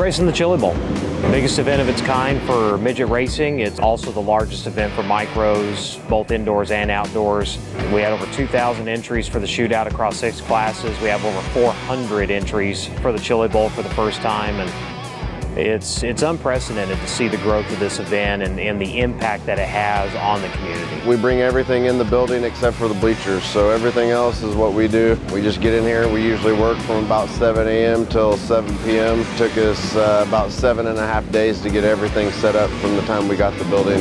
racing the Chili Bowl. Biggest event of its kind for midget racing. It's also the largest event for micros, both indoors and outdoors. We had over 2,000 entries for the shootout across 6 classes. We have over 400 entries for the Chili Bowl for the first time, and it's unprecedented to see the growth of this event and the impact that it has on the community. We bring everything in the building except for the bleachers, so everything else is what we do. We just get in here. We usually work from about 7 a.m. till 7 p.m. Took us about 7.5 days to get everything set up from the time we got the building.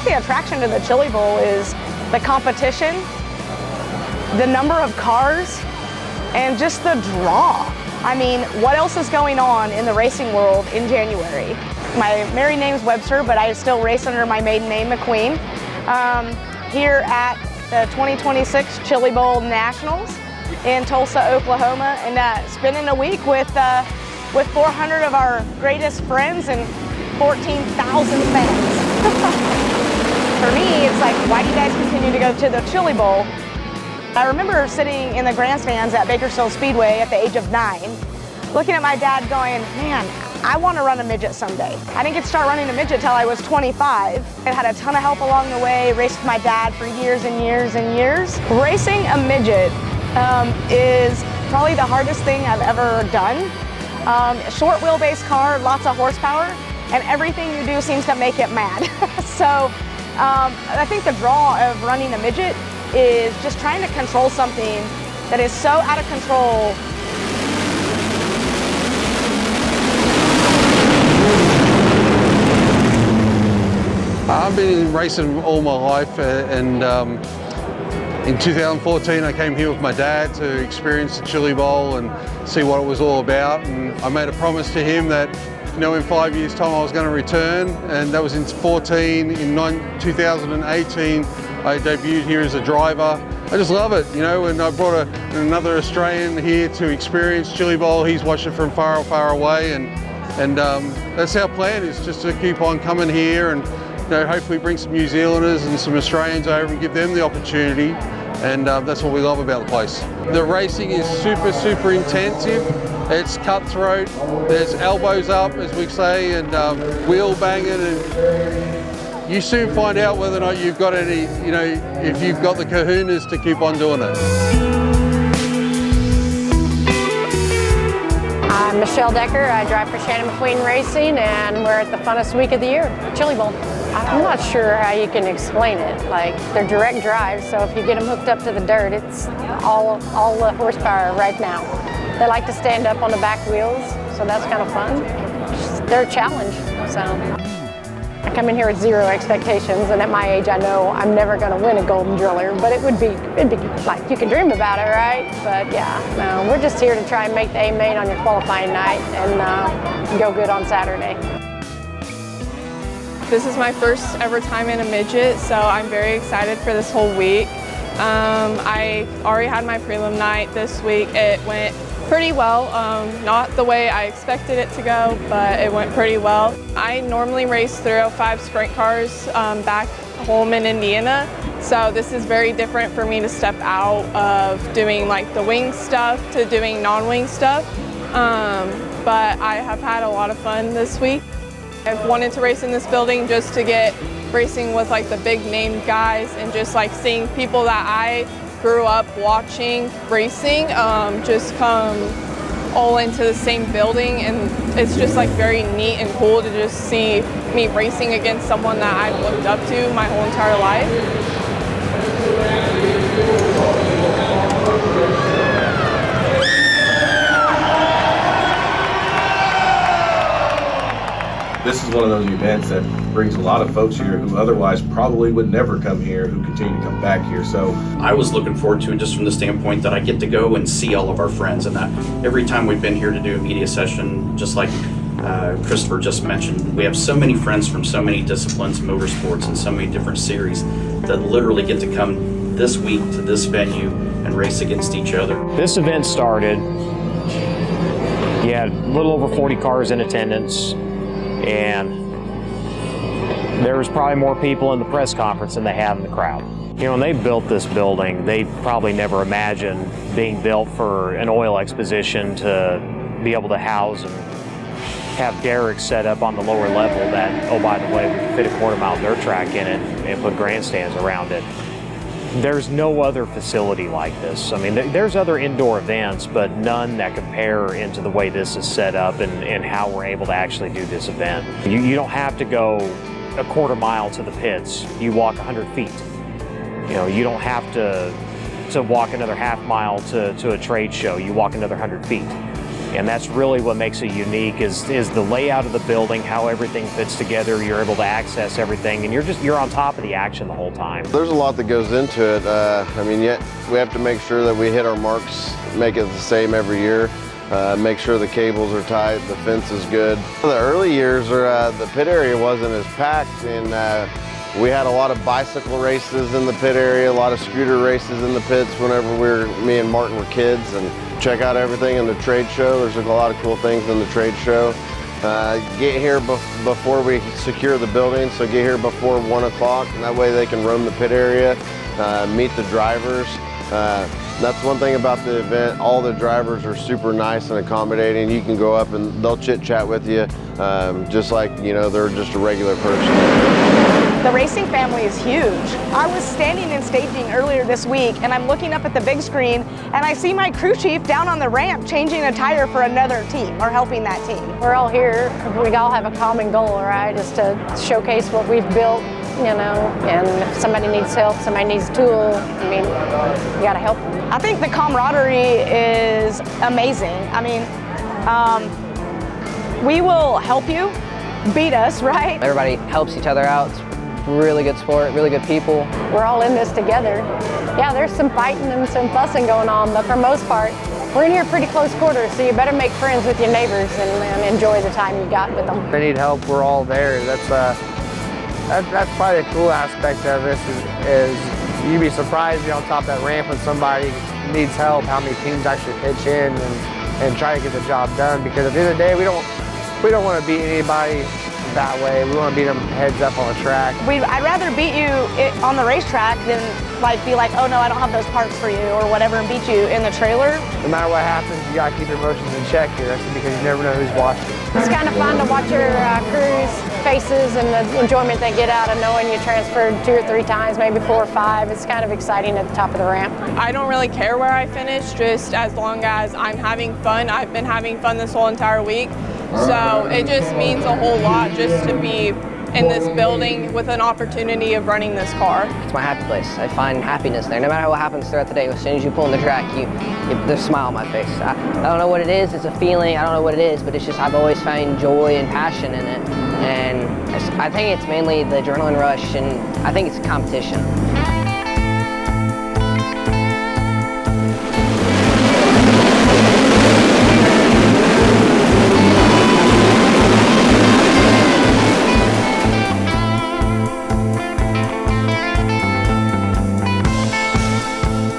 The attraction to the Chili Bowl is the competition, the number of cars, and just the draw. I mean, what else is going on in the racing world in January? My married name's Webster, but I still race under my maiden name, McQueen, here at the 2026 Chili Bowl Nationals in Tulsa, Oklahoma, and spending a week with 400 of our greatest friends and 14,000 fans. For me, it's like, why do you guys continue to go to the Chili Bowl? I remember sitting in the grandstands at Bakersfield Speedway at the age of 9, looking at my dad going, man, I want to run a midget someday. I didn't get to start running a midget till I was 25. I had a ton of help along the way, raced with my dad for years and years and years. Racing a midget is probably the hardest thing I've ever done. Short wheelbase car, lots of horsepower, and everything you do seems to make it mad. So. I think the draw of running a midget is just trying to control something that is so out of control. I've been racing all my life, and in 2014 I came here with my dad to experience the Chili Bowl and see what it was all about, and I made a promise to him that in 5 years' time I was going to return, and that was in 14. In 2018 I debuted here as a driver. I just love it, and I brought another Australian here to experience Chili Bowl. He's watched it from far, far away, and that's our plan, is just to keep on coming here and hopefully bring some New Zealanders and some Australians over and give them the opportunity, and that's what we love about the place. The racing is super, super intensive. It's cutthroat, there's elbows up, as we say, and wheel banging, and you soon find out whether or not you've got any, if you've got the kahunas to keep on doing it. I'm Michelle Decker. I drive for Shannon McQueen Racing, and we're at the funnest week of the year, Chili Bowl. I'm not sure how you can explain it. Like, they're direct drives, so if you get them hooked up to the dirt, it's all the horsepower right now. They like to stand up on the back wheels, so that's kind of fun. They're a challenge, so. I come in here with 0 expectations, and at my age I know I'm never going to win a Golden Driller, but it'd be like, you can dream about it, right? But yeah, no, we're just here to try and make the A main on your qualifying night and go good on Saturday. This is my first ever time in a midget, so I'm very excited for this whole week. I already had my prelim night this week. It went pretty well, not the way I expected it to go, but it went pretty well. I normally race 305 sprint cars back home in Indiana, so this is very different for me to step out of doing like the wing stuff to doing non-wing stuff, but I have had a lot of fun this week. I've wanted to race in this building just to get racing with like the big name guys and just like seeing people that I grew up watching racing just come all into the same building, and it's just like very neat and cool to just see me racing against someone that I've looked up to my whole entire life. This is one of those events that brings a lot of folks here who otherwise probably would never come here, who continue to come back here. So I was looking forward to it just from the standpoint that I get to go and see all of our friends, and that every time we've been here to do a media session, just like Christopher just mentioned, we have so many friends from so many disciplines, motorsports, and so many different series that literally get to come this week to this venue and race against each other. This event started, you had a little over 40 cars in attendance, and There was probably more people in the press conference than they had in the crowd. You know, when they built this building, they probably never imagined being built for an oil exposition to be able to house and have derricks set up on the lower level that, oh, by the way, we can fit a quarter-mile dirt track in it and put grandstands around it. There's no other facility like this. I mean, there's other indoor events, but none that compare into the way this is set up and how we're able to actually do this event. You don't have to go a quarter mile to the pits. You walk 100 feet. You know, you don't have to walk another half mile to a trade show. You walk another 100 feet. And that's really what makes it unique is the layout of the building, how everything fits together. You're able to access everything, and you're on top of the action the whole time. There's a lot that goes into it. I mean, yet we have to make sure that we hit our marks, make it the same every year. Make sure the cables are tight, the fence is good. The early years, the pit area wasn't as packed, and we had a lot of bicycle races in the pit area, a lot of scooter races in the pits whenever me and Martin were kids, and check out everything in the trade show. There's a lot of cool things in the trade show. Get here before we secure the building, so get here before 1 o'clock, and that way they can roam the pit area, meet the drivers. That's one thing about the event. All the drivers are super nice and accommodating. You can go up and they'll chit chat with you, just like, you know, they're just a regular person. The racing family is huge. I was standing in staging earlier this week and I'm looking up at the big screen and I see my crew chief down on the ramp changing a tire for another team or helping that team. We're all here. We all have a common goal, right? Is to showcase what we've built, you know, and if somebody needs help, somebody needs a tool, I mean, you gotta help them. I think the camaraderie is amazing. I mean, we will help you beat us, right? Everybody helps each other out. It's really good sport, really good people. We're all in this together. Yeah, there's some fighting and some fussing going on, but for most part, we're in here pretty close quarters, so you better make friends with your neighbors and enjoy the time you got with them. If they need help, we're all there. That's probably the cool aspect of this is you'd be surprised to be on top of that ramp when somebody needs help, how many teams actually pitch in and try to get the job done. Because at the end of the day, we don't want to beat anybody that way. We want to beat them heads up on the track. I'd rather beat you on the racetrack than be like, oh no, I don't have those parts for you or whatever, and beat you in the trailer. No matter what happens, you got to keep your emotions in check here. That's because you never know who's watching. It's kind of fun to watch your crew's faces and the enjoyment they get out of knowing you transferred 2 or 3 times, maybe 4 or 5. It's kind of exciting at the top of the ramp. I don't really care where I finish, just as long as I'm having fun. I've been having fun this whole entire week. So it just means a whole lot just to be in this building with an opportunity of running this car. It's my happy place. I find happiness there. No matter what happens throughout the day, as soon as you pull in the track, there's a smile on my face. I don't know what it is. It's a feeling. I don't know what it is, but it's just I've always found joy and passion in it. And I think it's mainly the adrenaline rush, and I think it's competition.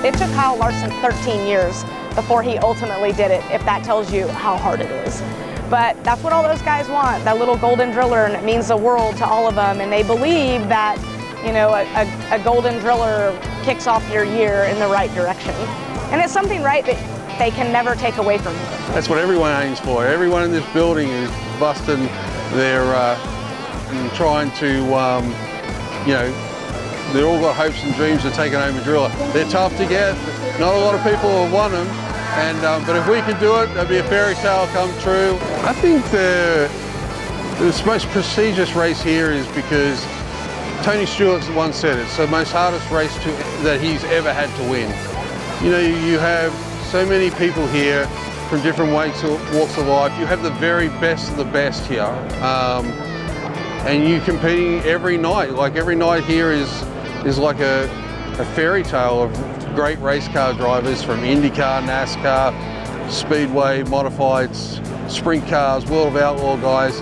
It took Kyle Larson 13 years before he ultimately did it, if that tells you how hard it is. But that's what all those guys want, that little golden driller, and it means the world to all of them. And they believe that, you know, a golden driller kicks off your year in the right direction. And it's something, right, that they can never take away from you. That's what everyone aims for. Everyone in this building is busting their, and trying to, you know, they've all got hopes and dreams of taking home a driller. They're tough to get. Not a lot of people have won them, but if we can do it, it'll be a fairy tale come true. I think the most prestigious race here is because Tony Stewart's the one said it's the most hardest race that he's ever had to win. You know, you have so many people here from different walks of life. You have the very best of the best here. And you're competing every night. Like every night here is like a fairy tale of great race car drivers from IndyCar, NASCAR, Speedway, modifieds, sprint cars, World of Outlaw guys,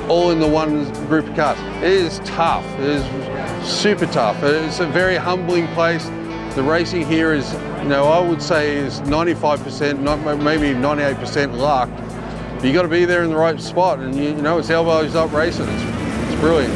all in the one group of cars. It is tough. It is super tough. It's a very humbling place. The racing here is, you know, I would say is 95%, maybe 98% luck. But you got to be there in the right spot, and you know it's elbows up racing. It's brilliant.